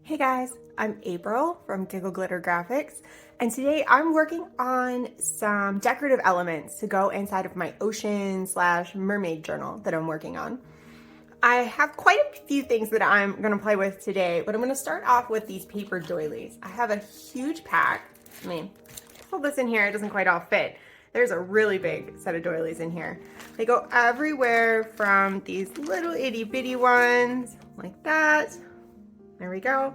Hey guys, I'm April from Giggle Glitter Graphics, and today I'm working on some decorative elements to go inside of my ocean / mermaid journal that I'm working on. I have quite a few things that I'm going to play with today, but I'm going to start off with these paper doilies. I have a huge pack. I mean, pull this in here, it doesn't quite all fit. There's a really big set of doilies in here. They go everywhere from these little itty bitty ones like that. There we go.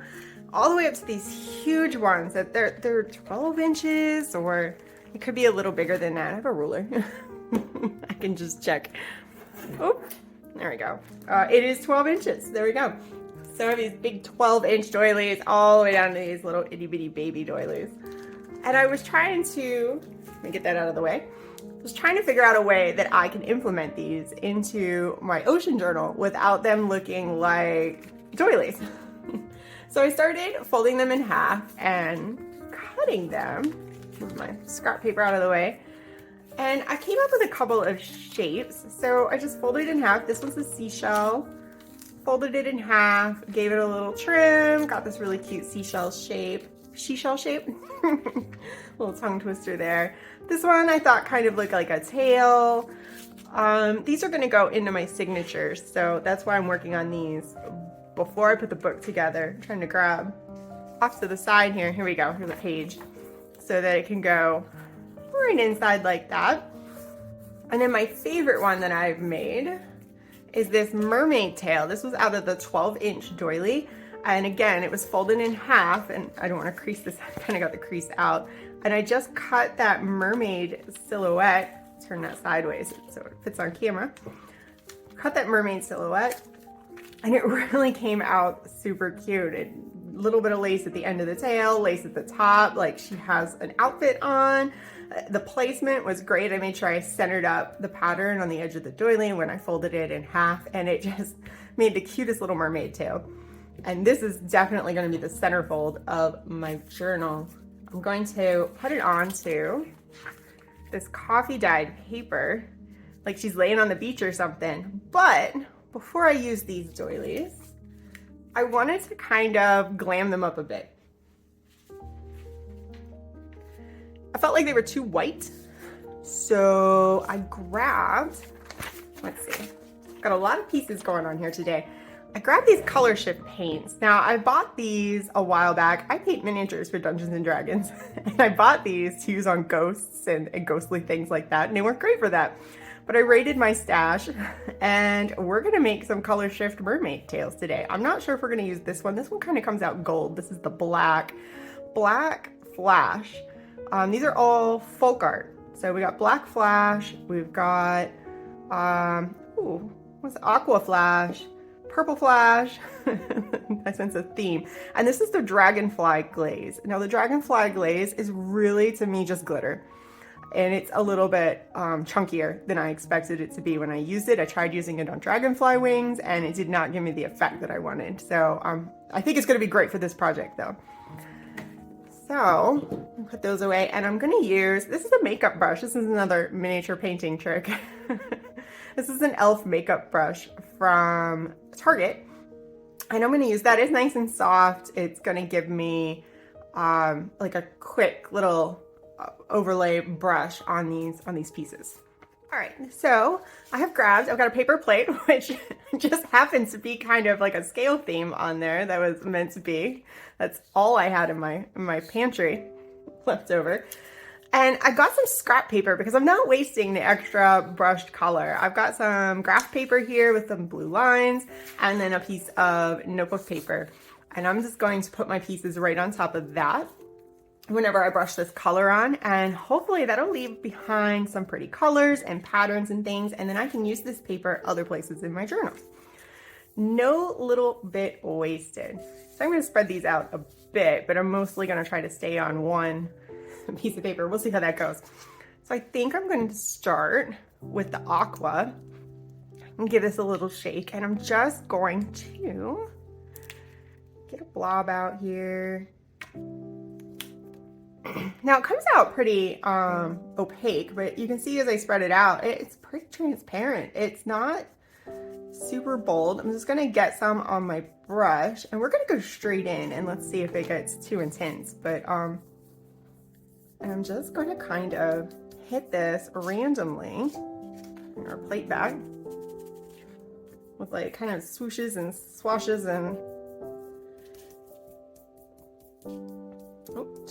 All the way up to these huge ones that they're 12 inches, or it could be a little bigger than that. I have a ruler. I can just check. Oh, there we go. It is 12 inches. There we go. Some of these big 12-inch doilies all the way down to these little itty bitty baby doilies. And I was trying to, let me get that out of the way. I was trying to figure out a way that I can implement these into my ocean journal without them looking like doilies. So I started folding them in half and cutting them. Move my scrap paper out of the way. And I came up with a couple of shapes. So I just folded it in half. This one's a seashell. Folded it in half, gave it a little trim, got this really cute seashell shape. Seashell shape? Little tongue twister there. This one I thought kind of looked like a tail. These are gonna go into my signatures, so that's why I'm working on these before I put the book together. I'm trying to grab off to the side here. Here we go, here's a page. So that it can go right inside like that. And then my favorite one that I've made is this mermaid tail. This was out of the 12-inch doily. And again, it was folded in half, and I don't want to crease this, I kind of got the crease out. And I just cut that mermaid silhouette, turn that sideways so it fits on camera. Cut that mermaid silhouette, and it really came out super cute. A little bit of lace at the end of the tail, lace at the top, like she has an outfit on. The placement was great. I made sure I centered up the pattern on the edge of the doily when I folded it in half, and it just made the cutest little mermaid tail. And this is definitely going to be the centerfold of my journal. I'm going to put it onto this coffee dyed paper, like she's laying on the beach or something. But before I use these doilies, I wanted to kind of glam them up a bit. I felt like they were too white, so I grabbed, let's see, got a lot of pieces going on here today. I grabbed these color shift paints. Now, I bought these a while back. I paint miniatures for Dungeons and Dragons, and I bought these to use on ghosts and ghostly things like that, and they weren't great for that. But I raided my stash, and we're gonna make some color shift mermaid tails today. I'm not sure if we're gonna use this one. This one kind of comes out gold. This is the black flash. These are all folk art. So we got black flash, we've got, what's aqua flash, purple flash. I sense a theme. And this is the dragonfly glaze. Now the dragonfly glaze is really, to me, just glitter. And it's a little bit chunkier than I expected it to be when I used it. I tried using it on dragonfly wings, and it did not give me the effect that I wanted. So I think it's gonna be great for this project though. So, put those away, and I'm gonna use, this is a makeup brush. This is another miniature painting trick. This is an e.l.f. makeup brush from Target, and I'm gonna use that. It's nice and soft. It's gonna give me like a quick little overlay brush on these pieces. All right, so I've got a paper plate, which just happens to be kind of like a scale theme on there that was meant to be. That's all I had in my pantry left over. And I got some scrap paper because I'm not wasting the extra brushed color. I've got some graph paper here with some blue lines, and then a piece of notebook paper. And I'm just going to put my pieces right on top of that whenever I brush this color on, and hopefully that'll leave behind some pretty colors and patterns and things, and then I can use this paper other places in my journal. No little bit wasted. So I'm going to spread these out a bit, but I'm mostly going to try to stay on one piece of paper. We'll see how that goes. So I think I'm going to start with the aqua and give this a little shake, and I'm just going to get a blob out here. Now it comes out pretty opaque, but you can see as I spread it out, it's pretty transparent. It's not super bold. I'm just gonna get some on my brush and we're gonna go straight in and let's see if it gets too intense. But and I'm just gonna kind of hit this randomly in our plate bag with like kind of swooshes and swashes and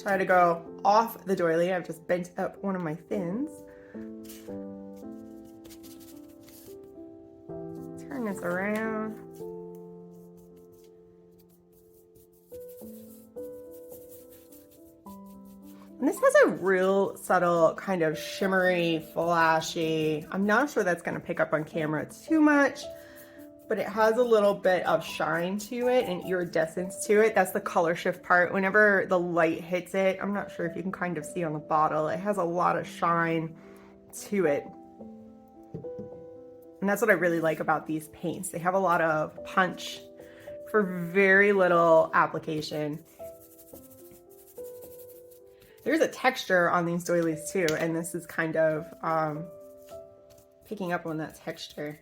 try to go off the doily. I've just bent up one of my fins. Turn this around. And this has a real subtle kind of shimmery, flashy, I'm not sure that's going to pick up on camera too much, but it has a little bit of shine to it and iridescence to it. That's the color shift part. Whenever the light hits it, I'm not sure if you can kind of see on the bottle, it has a lot of shine to it. And that's what I really like about these paints. They have a lot of punch for very little application. There's a texture on these doilies too, and this is kind of picking up on that texture.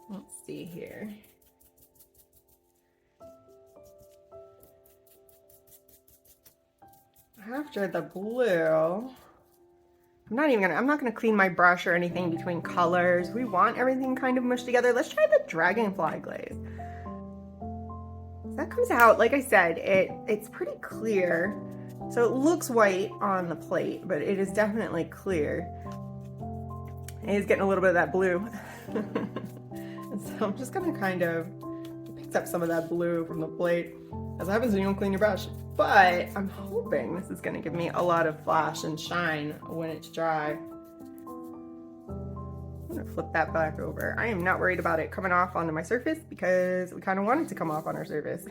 Let's see here. After the blue, I'm not gonna clean my brush or anything between colors. We want everything kind of mushed together. Let's try the dragonfly glaze. That comes out, like I said, it's pretty clear. So it looks white on the plate, but it is definitely clear. It is getting a little bit of that blue. And so I'm just gonna kind of pick up some of that blue from the plate. As happens when you don't clean your brush. But I'm hoping this is gonna give me a lot of flash and shine when it's dry. I'm gonna flip that back over. I am not worried about it coming off onto my surface because we kind of want it to come off on our surface.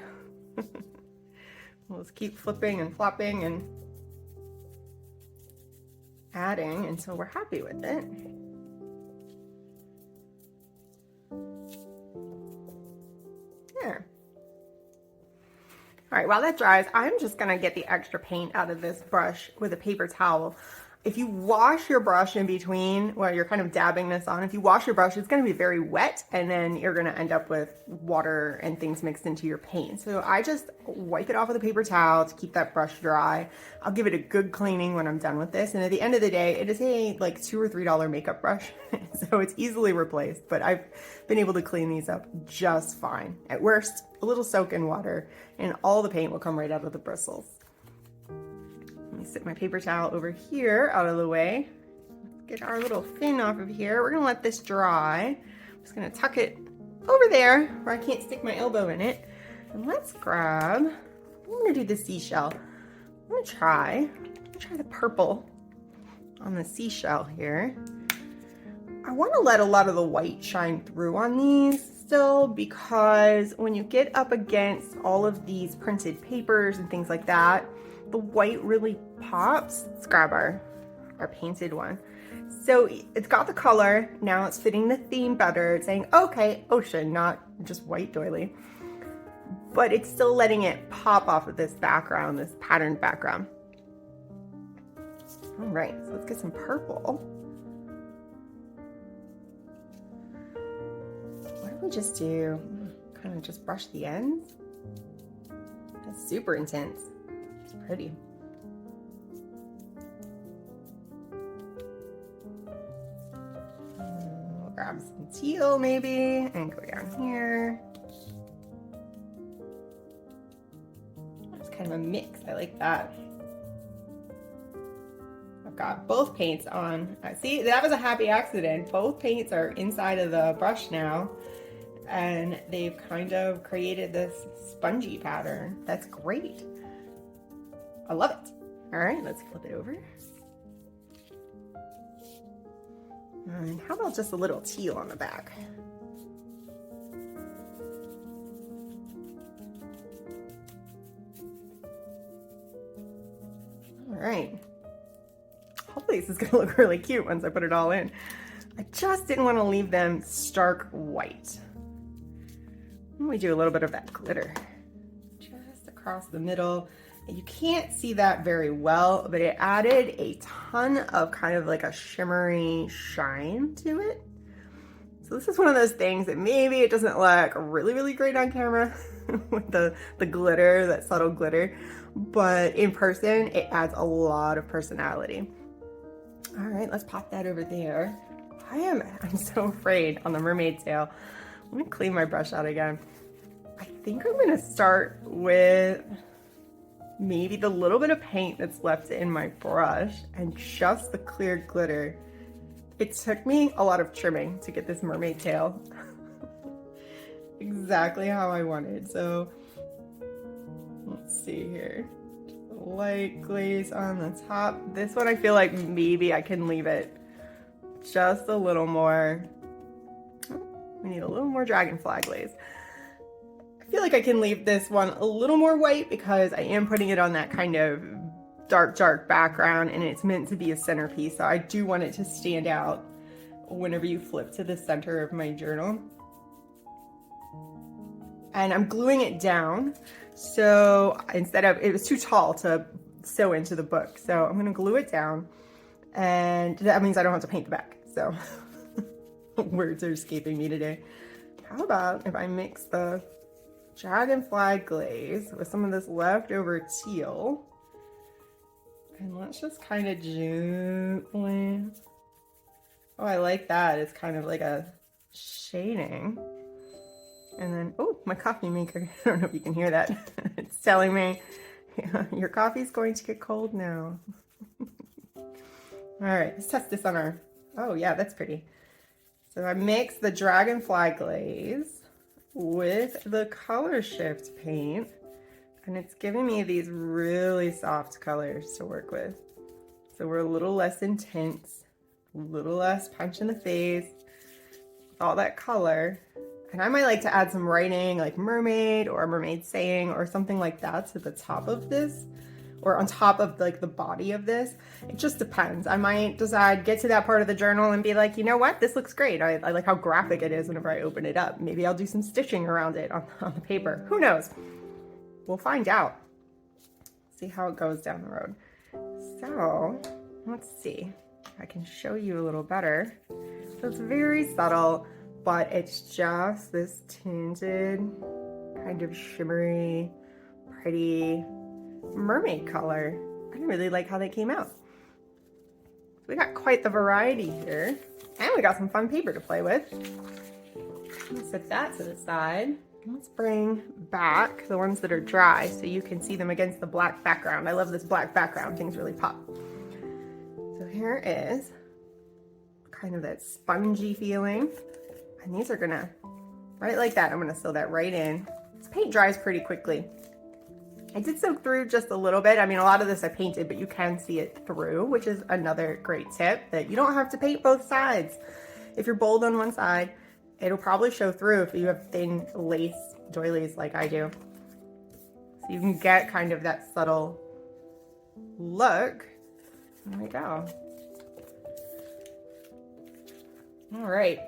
We'll just keep flipping and flopping and adding until we're happy with it. There. All right, while that dries, I'm just gonna get the extra paint out of this brush with a paper towel. If you wash your brush in between, while you're kind of dabbing this on, if you wash your brush, it's gonna be very wet and then you're gonna end up with water and things mixed into your paint. So I just wipe it off with a paper towel to keep that brush dry. I'll give it a good cleaning when I'm done with this. And at the end of the day, it is a like $2 or $3 makeup brush. So it's easily replaced, but I've been able to clean these up just fine. At worst, a little soak in water and all the paint will come right out of the bristles. Let me sit my paper towel over here out of the way. Get our little fin off of here. We're gonna let this dry. I'm just gonna tuck it over there where I can't stick my elbow in it. And let's grab, I'm gonna do the seashell. I'm gonna try the purple on the seashell here. I wanna let a lot of the white shine through on these still, because when you get up against all of these printed papers and things like that, the white really pops. Let's grab our painted one. So it's got the color, now it's fitting the theme better. It's saying, okay, ocean, not just white doily. But it's still letting it pop off of this background, this patterned background. All right, so let's get some purple. What do we just do? Kind of just brush the ends. That's super intense. It's pretty. We'll grab some teal maybe and go down here. It's kind of a mix. I like that. I've got both paints on. See, that was a happy accident. Both paints are inside of the brush now, and they've kind of created this spongy pattern. That's great. I love it. All right, let's flip it over. And how about just a little teal on the back? All right. Hopefully this is gonna look really cute once I put it all in. I just didn't want to leave them stark white. Let me do a little bit of that glitter just across the middle. You can't see that very well, but it added a ton of kind of like a shimmery shine to it. So this is one of those things that maybe it doesn't look really, really great on camera with the glitter, that subtle glitter, but in person, it adds a lot of personality. All right, let's pop that over there. I'm so afraid on the mermaid tail. Let me clean my brush out again. I think I'm gonna start with maybe the little bit of paint that's left in my brush and just the clear glitter. It took me a lot of trimming to get this mermaid tail exactly how I wanted. So let's see here. Light glaze on the top. This one I feel like maybe I can leave it just a little more. We need a little more dragonfly glaze. I feel like I can leave this one a little more white because I am putting it on that kind of dark background and it's meant to be a centerpiece. So I do want it to stand out whenever you flip to the center of my journal. And I'm gluing it down. So instead of, it was too tall to sew into the book. So I'm gonna glue it down and that means I don't have to paint the back. So words are escaping me today. How about if I mix the dragonfly glaze with some of this leftover teal, and let's just kind of gently, oh, I like that. It's kind of like a shading. And then, oh, my coffee maker. I don't know if you can hear that. It's telling me, yeah, your coffee's going to get cold now. All right, let's test this on our, oh yeah, that's pretty. So I mix the dragonfly glaze with the color shift paint, and it's giving me these really soft colors to work with. So we're a little less intense, a little less punch in the face, all that color. And I might like to add some writing like mermaid or mermaid saying or something like that to the top of this, or on top of like the body of this. It just depends. I might decide, get to that part of the journal and be like, you know what, this looks great. I like how graphic it is whenever I open it up. Maybe I'll do some stitching around it on the paper. Who knows? We'll find out. See how it goes down the road. So let's see if I can show you a little better. So it's very subtle, but it's just this tinted, kind of shimmery, pretty mermaid color. I really like how they came out. We got quite the variety here, and we got some fun paper to play with. Let's set that to the side. Let's bring back the ones that are dry so you can see them against the black background. I love this black background, things really pop. So here is kind of that spongy feeling. And these are gonna, right like that, I'm gonna sew that right in. This paint dries pretty quickly. I did soak through just a little bit. I mean, a lot of this I painted, but you can see it through, which is another great tip, that you don't have to paint both sides. If you're bold on one side, it'll probably show through if you have thin lace doilies like I do. So you can get kind of that subtle look. There we go. All right.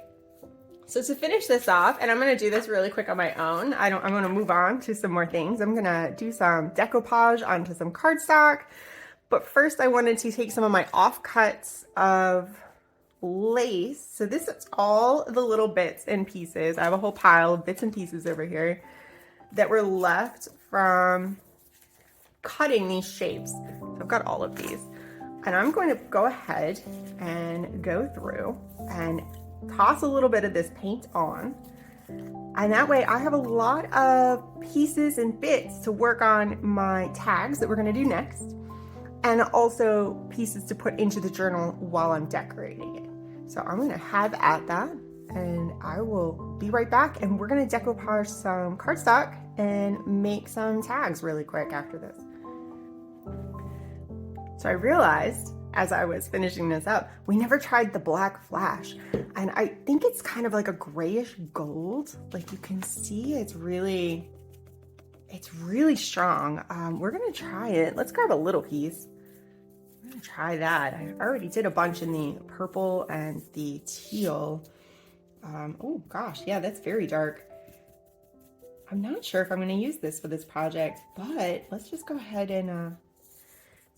So to finish this off, and I'm going to do this really quick on my own, I'm going to move on to some more things. I'm going to do some decoupage onto some cardstock, but first I wanted to take some of my offcuts of lace. So this is all the little bits and pieces. I have a whole pile of bits and pieces over here that were left from cutting these shapes. So I've got all of these, and I'm going to go ahead and go through and toss a little bit of this paint on, and that way I have a lot of pieces and bits to work on my tags that we're going to do next, and also pieces to put into the journal while I'm decorating it. So I'm going to have at that, and I will be right back, and we're going to decoupage some cardstock and make some tags really quick after this. So I realized as I was finishing this up, we never tried the black flash. And I think it's kind of like a grayish gold. Like you can see it's really strong. We're gonna try it. Let's grab a little piece. I'm gonna try that. I already did a bunch in the purple and the teal. Oh gosh, yeah, that's very dark. I'm not sure if I'm gonna use this for this project, but let's just go ahead and,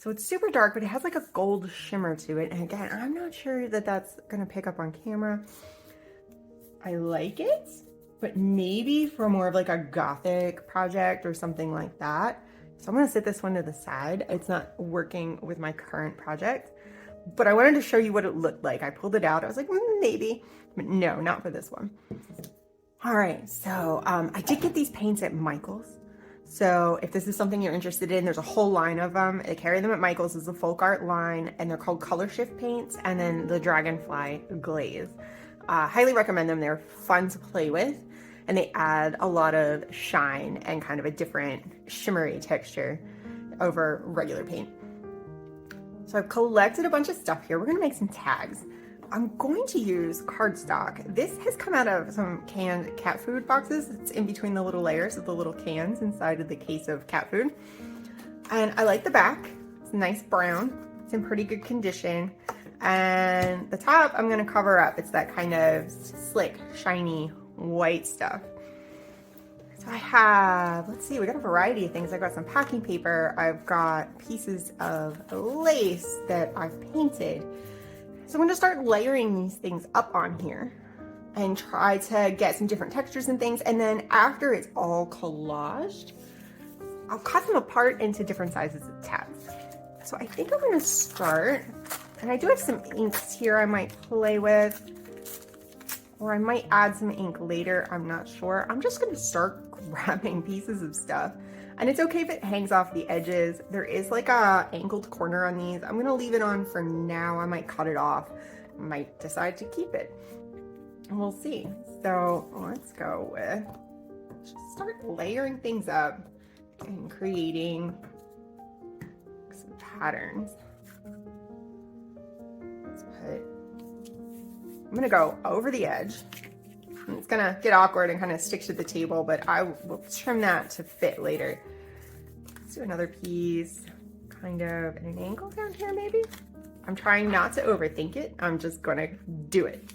so it's super dark, but it has like a gold shimmer to it. And again, I'm not sure that that's gonna pick up on camera. I like it, but maybe for more of like a gothic project or something like that. So I'm gonna set this one to the side. It's not working with my current project, but I wanted to show you what it looked like. I pulled it out. I was like, maybe, but no, not for this one. All right, so I did get these paints at Michael's. So if this is something you're interested in, there's a whole line of them. I carry them at Michael's as the folk art line, and they're called Color Shift paints, and then the Dragonfly glaze. Highly recommend them. They're fun to play with, and they add a lot of shine and kind of a different shimmery texture over regular paint. So I've collected a bunch of stuff here. We're gonna make some tags. I'm going to use cardstock. This has come out of some canned cat food boxes. It's in between the little layers of the little cans inside of the case of cat food. And I like the back. It's nice brown. It's in pretty good condition. And the top I'm gonna cover up. It's that kind of slick, shiny, white stuff. So I have, let's see, we got a variety of things. I've got some packing paper. I've got pieces of lace that I've painted. So I'm going to start layering these things up on here and try to get some different textures and things. And then after it's all collaged, I'll cut them apart into different sizes of tags. So I think I'm going to start, and I do have some inks here I might play with, or I might add some ink later. I'm not sure. I'm just going to start grabbing pieces of stuff. And it's okay if it hangs off the edges. There is like a angled corner on these. I'm gonna leave it on for now. I might cut it off. I might decide to keep it. We'll see. So let's go with, just start layering things up and creating some patterns. Let's put, I'm gonna go over the edge. It's gonna get awkward and kind of stick to the table, but I will trim that to fit later. Let's do another piece, kind of at an angle down here maybe. I'm trying not to overthink it. I'm just gonna do it.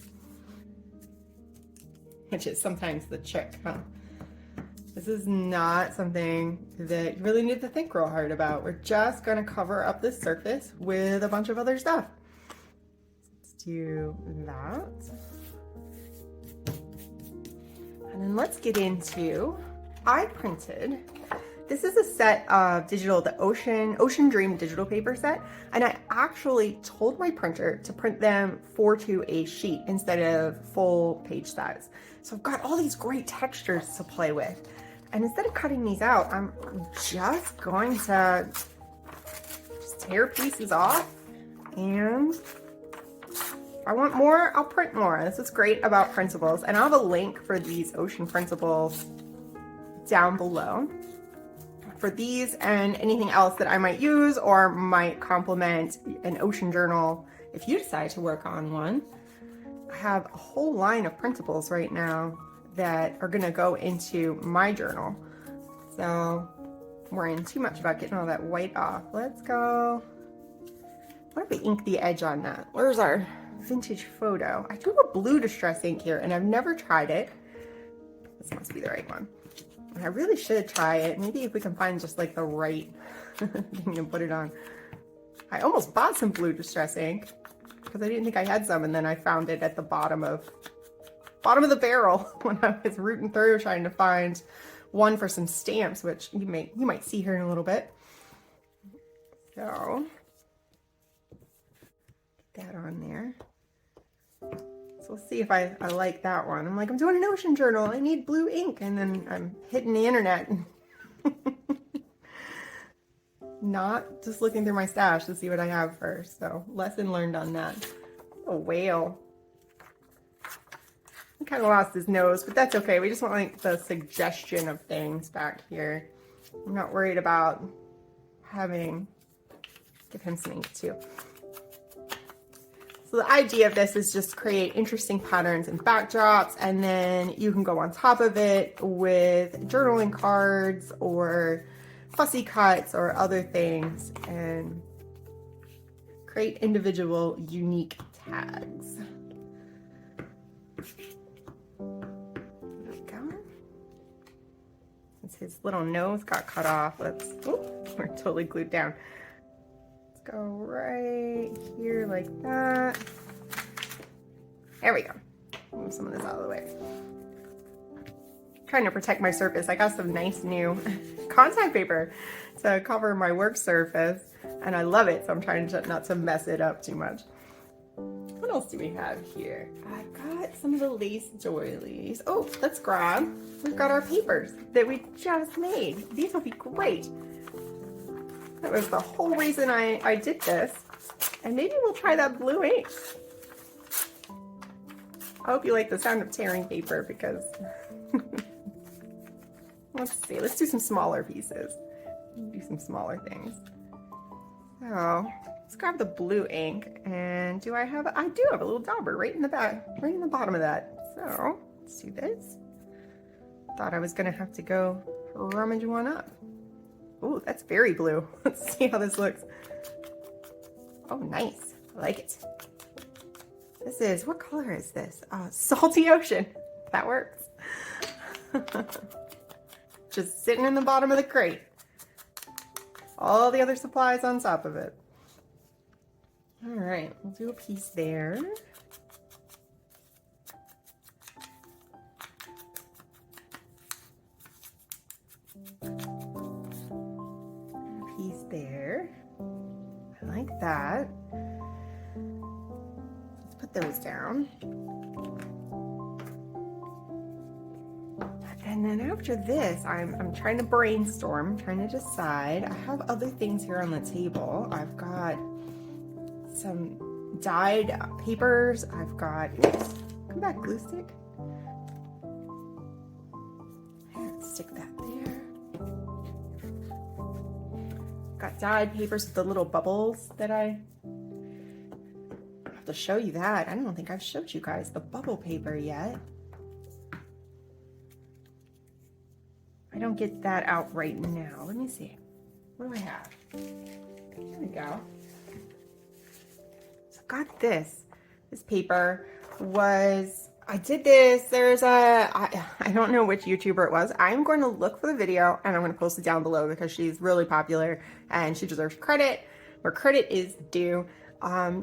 Which is sometimes the trick, huh? This is not something that you really need to think real hard about. We're just gonna cover up this surface with a bunch of other stuff. Let's do that. And then let's get into, I printed, this is a set of digital, the Ocean Dream digital paper set. And I actually told my printer to print them 4 to a sheet instead of full page size. So I've got all these great textures to play with. And instead of cutting these out, I'm just going to just tear pieces off, and if I want more, I'll print more. This is great about printables, and I'll have a link for these Ocean printables down below for these and anything else that I might use or might complement an Ocean journal if you decide to work on one. I have a whole line of printables right now that are gonna go into my journal. So I'm worrying too much about getting all that white off. Let's go. What if we ink the edge on that? Where's our vintage photo? I do have a blue distress ink here and I've never tried it. This must be the right one. I really should try it. Maybe if we can find just like the right thing to put it on. I almost bought some blue distress ink because I didn't think I had some, and then I found it at the bottom of the barrel when I was rooting through trying to find one for some stamps, which you might see here in a little bit. So get that on there. So we'll see if I like that one. I'm like, I'm doing an Ocean journal. I need blue ink. And then I'm hitting the internet. Not just looking through my stash to see what I have first. So lesson learned on that. A whale. He kind of lost his nose, but that's okay. We just want like the suggestion of things back here. I'm not worried about give him some ink too. So the idea of this is just create interesting patterns and backdrops, and then you can go on top of it with journaling cards or fussy cuts or other things and create individual unique tags. There we go. Since his little nose got cut off, we're totally glued down. Go right here like that. There we go. Move some of this out of the way. Trying to protect my surface. I got some nice new contact paper to cover my work surface, and I love it, so I'm trying to not to mess it up too much. What else do we have here? I've got some of the lace doilies. Oh, let's grab. We've got our papers that we just made. These will be great. That was the whole reason I did this. And maybe we'll try that blue ink. I hope you like the sound of tearing paper because let's see, let's do some smaller pieces. Do some smaller things. So let's grab the blue ink, and I do have a little dauber right in the back, right in the bottom of that. So let's do this. Thought I was gonna have to go rummage one up. Oh, that's very blue. Let's see how this looks. Oh, nice. I like it. This is, what color is this? Salty ocean. That works. Just sitting in the bottom of the crate. All the other supplies on top of it. All right, we'll do a piece there. A piece there. I like that. Let's put those down. And then after this, I'm trying to brainstorm, trying to decide. I have other things here on the table. I've got some dyed papers. I've got, oops, come back, glue stick. Let's stick that there. Got dyed papers with the little bubbles that I have to show you that. I don't think I've showed you guys the bubble paper yet. I don't get that out right now. Let me see. What do I have? There we go. So I got this. This paper was, I did this. There's I don't know which YouTuber it was. I'm going to look for the video and I'm going to post it down below because she's really popular and she deserves credit where credit is due.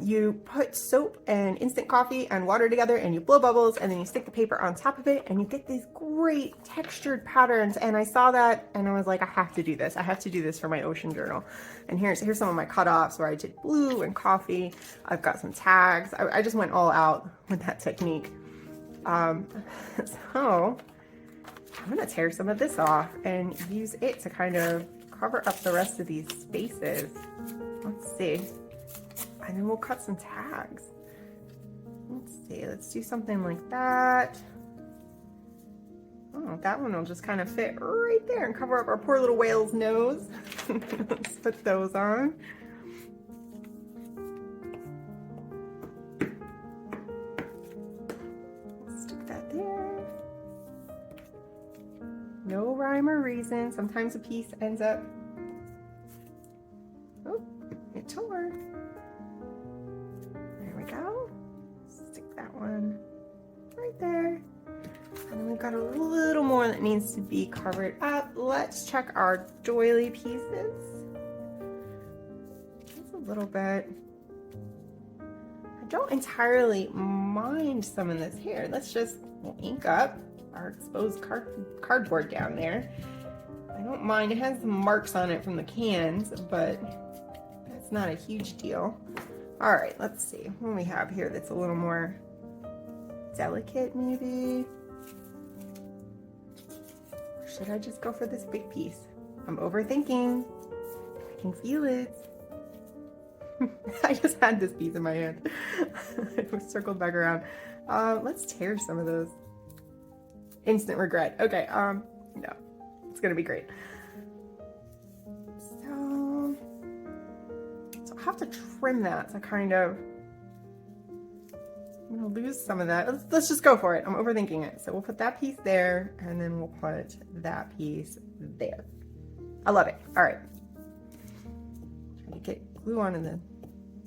You put soap and instant coffee and water together and you blow bubbles and then you stick the paper on top of it and you get these great textured patterns. And I saw that and I was like, I have to do this. I have to do this for my ocean journal. And here's some of my cutoffs where I did blue and coffee. I've got some tags. I just went all out with that technique. So I'm gonna tear some of this off and use it to kind of cover up the rest of these spaces. Let's see. And then we'll cut some tags. Let's see, let's do something like that. Oh, that one will just kind of fit right there and cover up our poor little whale's nose. Let's put those on. Stick that there. No rhyme or reason. Sometimes a piece ends up, oh, it tore. Stick that one right there. And then we've got a little more that needs to be covered up. Let's check our doily pieces. Just a little bit. I don't entirely mind some of this here. Let's just ink up our exposed cardboard down there. I don't mind. It has some marks on it from the cans, but that's not a huge deal. All right, let's see what we have here that's a little more delicate, maybe. Or should I just go for this big piece? I'm overthinking. I can feel it. I just had this piece in my hand. It was circled back around. Let's tear some of those. Instant regret. Okay, no, it's gonna be great. I have to trim that to kind of, I'm gonna lose some of that. Let's just go for it. I'm overthinking it. So we'll put that piece there and then we'll put that piece there. I love it. All right. Trying to get glue onto the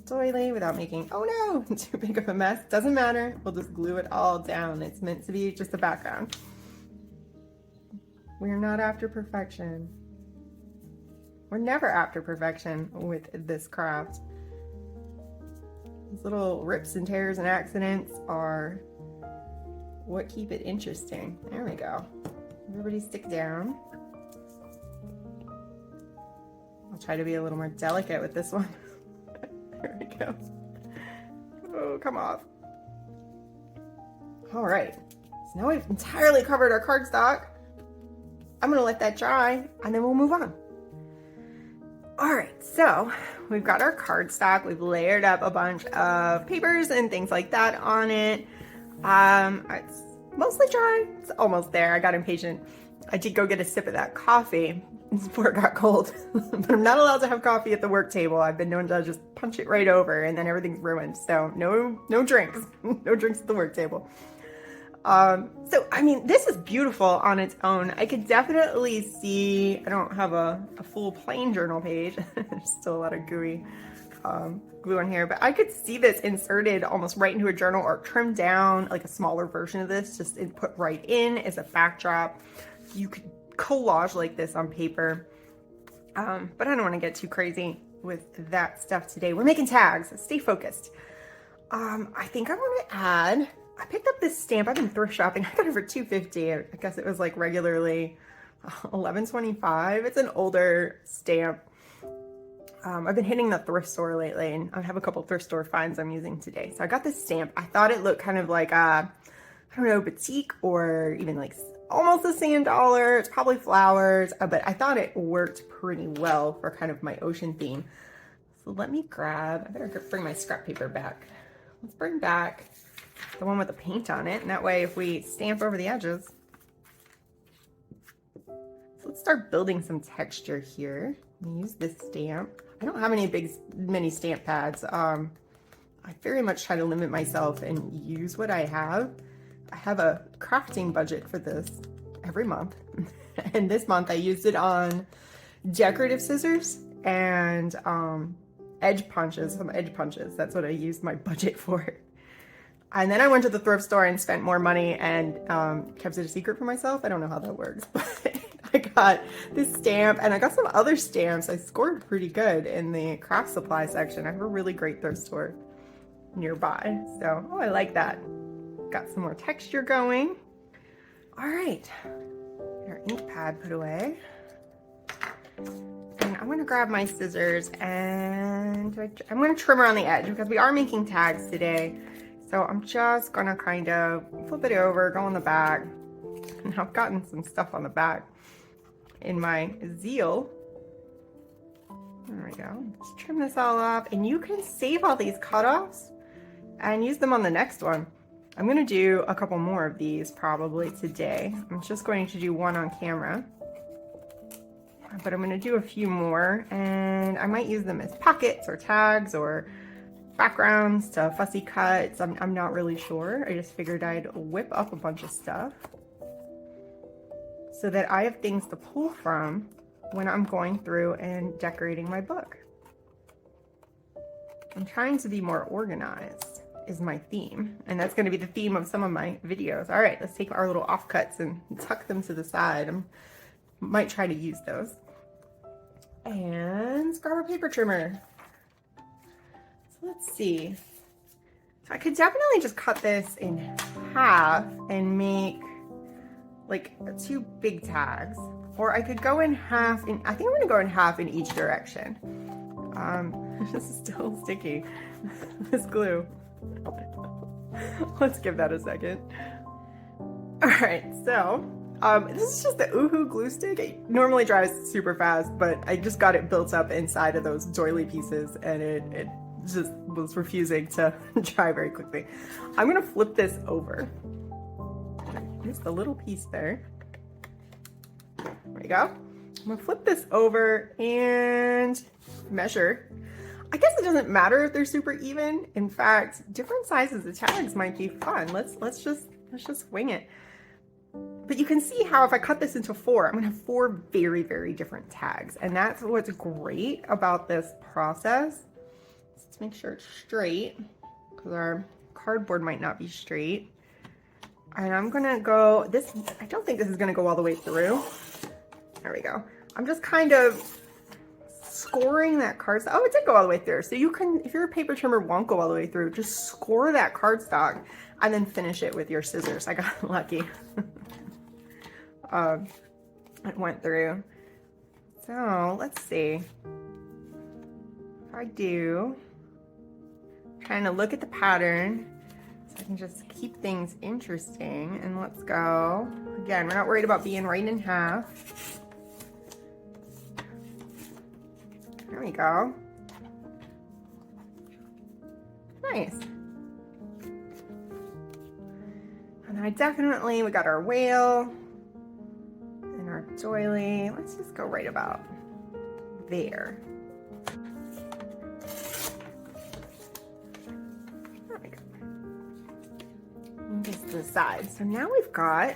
doily without making, oh no, too big of a mess. Doesn't matter. We'll just glue it all down. It's meant to be just a background. We're not after perfection. We're never after perfection with this craft. These little rips and tears and accidents are what keep it interesting. There we go. Everybody stick down. I'll try to be a little more delicate with this one. There we go. Oh, come off. All right, so now we've entirely covered our cardstock. I'm gonna let that dry and then we'll move on. All right, so we've got our cardstock. We've layered up a bunch of papers and things like that on it. It's mostly dry. It's almost there. I got impatient. I did go get a sip of that coffee before it got cold, but I'm not allowed to have coffee at the work table. I've been known to just punch it right over and then everything's ruined. So no drinks, no drinks at the work table. So, I mean, this is beautiful on its own. I could definitely see, I don't have a full plain journal page. There's still a lot of gooey glue on here, but I could see this inserted almost right into a journal or trimmed down like a smaller version of this, just put right in as a backdrop. You could collage like this on paper, but I don't want to get too crazy with that stuff today. We're making tags, so stay focused. I think I want to add, I picked up this stamp. I've been thrift shopping. I got it for $2.50. I guess it was like regularly $11.25. It's an older stamp. I've been hitting the thrift store lately, and I have a couple thrift store finds I'm using today. So I got this stamp. I thought it looked kind of like I don't know, batik or even like almost a sand dollar. It's probably flowers, but I thought it worked pretty well for kind of my ocean theme. So let me grab, I better bring my scrap paper back. Let's bring back the one with the paint on it, and that way if we stamp over the edges. So let's start building some texture here. Use this stamp. I don't have many stamp pads. I very much try to limit myself and use what I have. I have a crafting budget for this every month. And this month I used it on decorative scissors and some edge punches. That's what I used my budget for. And then I went to the thrift store and spent more money and kept it a secret for myself. I don't know how that works, but I got this stamp and I got some other stamps. I scored pretty good in the craft supply section. I have a really great thrift store nearby. So, I like that. Got some more texture going. All right, our ink pad put away. And I'm gonna grab my scissors and I'm gonna trim around the edge because we are making tags today. So I'm just gonna kind of flip it over, go on the back. And I've gotten some stuff on the back in my zeal. There we go. Just trim this all up, and you can save all these cutoffs and use them on the next one. I'm gonna do a couple more of these probably today. I'm just going to do one on camera, but I'm gonna do a few more, and I might use them as pockets or tags or backgrounds to fussy cuts. I'm not really sure. I just figured I'd whip up a bunch of stuff so that I have things to pull from when I'm going through and decorating my book. I'm trying to be more organized is my theme, and that's going to be the theme of some of my videos. All right, let's take our little offcuts and tuck them to the side. I might try to use those. And grab a paper trimmer. Let's see. So I could definitely just cut this in half and make like 2 big tags. Or I could go in half in, I think I'm gonna go in half in each direction. This is still sticky, this glue. Let's give that a second. All right, so this is just the Oohoo glue stick. It normally dries super fast, but I just got it built up inside of those doily pieces, and it just was refusing to dry very quickly. I'm gonna flip this over. Here's the little piece there. There we go. I'm gonna flip this over and measure. I guess it doesn't matter if they're super even. In fact, different sizes of tags might be fun. Let's just wing it. But you can see how if I cut this into 4, I'm gonna have 4 very, very different tags. And that's what's great about this process. Let's make sure it's straight, because our cardboard might not be straight. And I'm gonna go, I don't think this is gonna go all the way through. There we go. I'm just kind of scoring that cardstock. Oh, it did go all the way through. So you can, if your paper trimmer won't go all the way through, just score that cardstock and then finish it with your scissors. I got lucky. It went through. So let's see. If I do kind of look at the pattern, so I can just keep things interesting, and let's go. Again, we're not worried about being right in half. There we go. Nice. And we got our whale and our doily. Let's just go right about there. There we go. And just to the side. So now we've got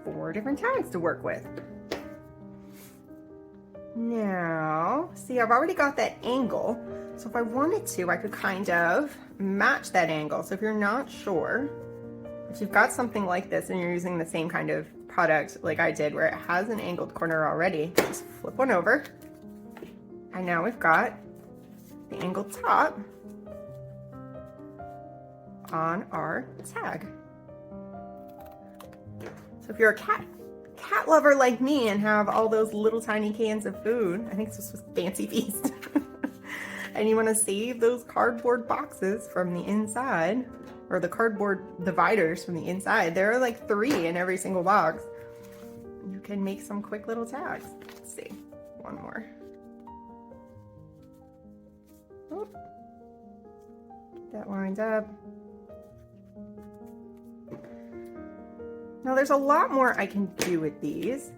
4 different tags to work with. Now, see, I've already got that angle. So if I wanted to, I could kind of match that angle. So if you're not sure, if you've got something like this and you're using the same kind of product like I did where it has an angled corner already, just flip one over. And now we've got the angled top on our tag. So if you're a cat lover like me and have all those little tiny cans of food, I think this was Fancy Feast, and you want to save those cardboard boxes from the inside, or the cardboard dividers from the inside, there are like 3 in every single box. You can make some quick little tags. Let's see, one more. Oh. Get that lined up. Now there's a lot more I can do with these.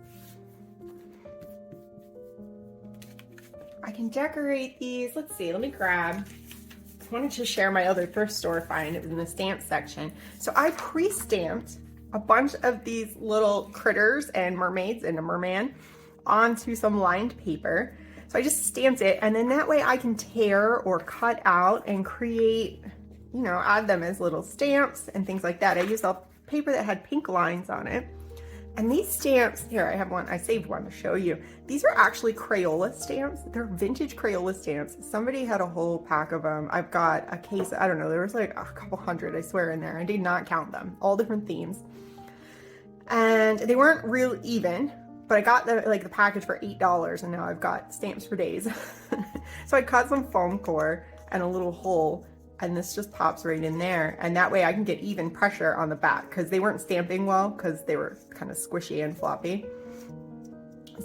I can decorate these. Let's see, let me grab. I wanted to share my other thrift store find. It was in the stamp section. So I pre-stamped a bunch of these little critters and mermaids and a merman onto some lined paper. So I just stamped it, and then that way I can tear or cut out and create, you know, add them as little stamps and things like that. I used a paper that had pink lines on it. And these stamps, here I have one, I saved one to show you. These are actually Crayola stamps. They're vintage Crayola stamps. Somebody had a whole pack of them. I've got a case, I don't know, there was like a couple hundred, I swear, in there. I did not count them, all different themes. And they weren't real even, but I got the package for $8, and now I've got stamps for days. So I cut some foam core and a little hole, and this just pops right in there, and that way I can get even pressure on the back, because they weren't stamping well because they were kind of squishy and floppy.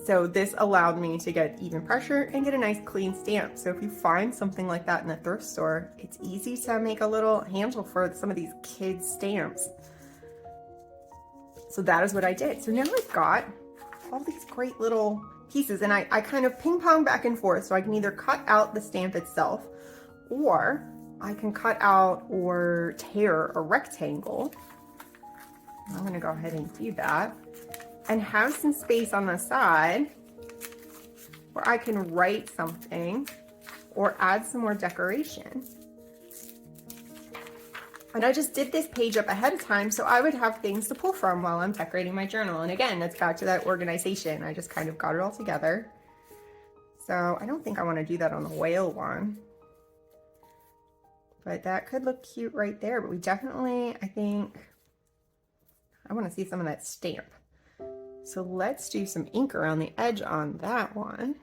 So this allowed me to get even pressure and get a nice clean stamp. So if you find something like that in the thrift store, it's easy to make a little handle for some of these kids stamps. So that is what I did. So now I've got all these great little pieces, and I kind of ping pong back and forth. So I can either cut out the stamp itself, or I can cut out or tear a rectangle. I'm going to go ahead and do that, and have some space on the side where I can write something or add some more decoration. And I just did this page up ahead of time so I would have things to pull from while I'm decorating my journal. And again, that's back to that organization. I just kind of got it all together. So I don't think I want to do that on the whale one, but that could look cute right there. But we definitely, I think, I want to see some of that stamp. So let's do some ink around the edge on that one.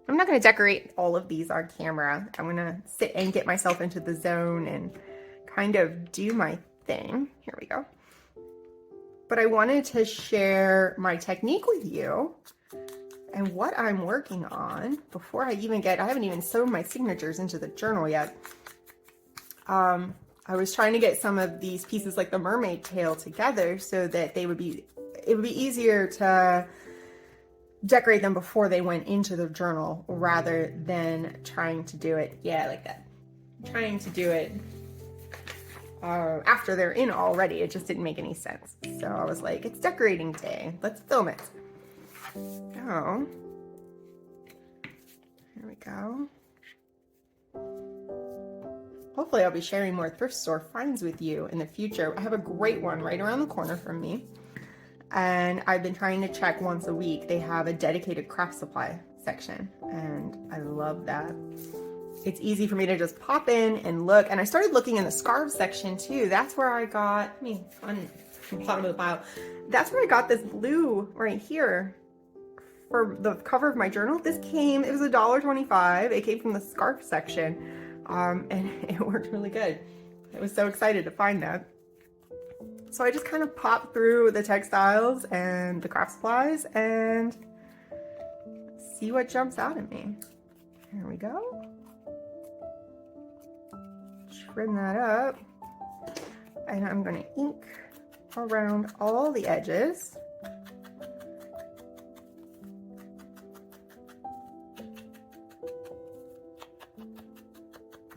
I'm not going to decorate all of these on camera. I'm going to sit and get myself into the zone and kind of do my thing. Here we go. But I wanted to share my technique with you and what I'm working on before I haven't even sewn my signatures into the journal yet. I was trying to get some of these pieces like the mermaid tail together so that it would be easier to decorate them before they went into the journal rather than trying to do it, yeah, like that. Trying to do it after they're in already. It just didn't make any sense. So I was like, it's decorating day. Let's film it. So, here we go. Hopefully I'll be sharing more thrift store finds with you in the future. I have a great one right around the corner from me. And I've been trying to check once a week. They have a dedicated craft supply section, and I love that. it's easy for me to just pop in and look. And I started looking in the scarf section too. That's where I got, on the bottom of the pile. That's where I got this blue right here for the cover of my journal. This came, it was $1.25. It came from the scarf section, and it worked really good. I was so excited to find that. So I just kind of popped through the textiles and the craft supplies and see what jumps out at me. Here we go. Trim that up. And I'm gonna ink around all the edges.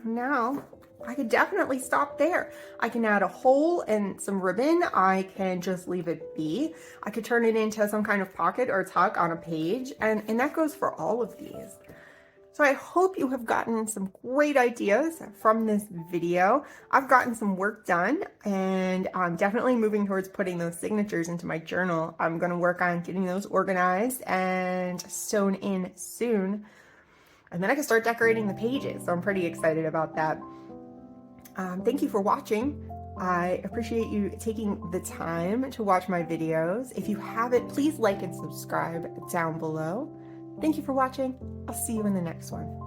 Now, I could definitely stop there. I can add a hole and some ribbon. I can just leave it be. I could turn it into some kind of pocket or tuck on a page, and that goes for all of these. So I hope you have gotten some great ideas from this video. I've gotten some work done, and I'm definitely moving towards putting those signatures into my journal. I'm gonna work on getting those organized and sewn in soon. And then I can start decorating the pages, so I'm pretty excited about that. Thank you for watching. I appreciate you taking the time to watch my videos. If you haven't, please like and subscribe down below. Thank you for watching. I'll see you in the next one.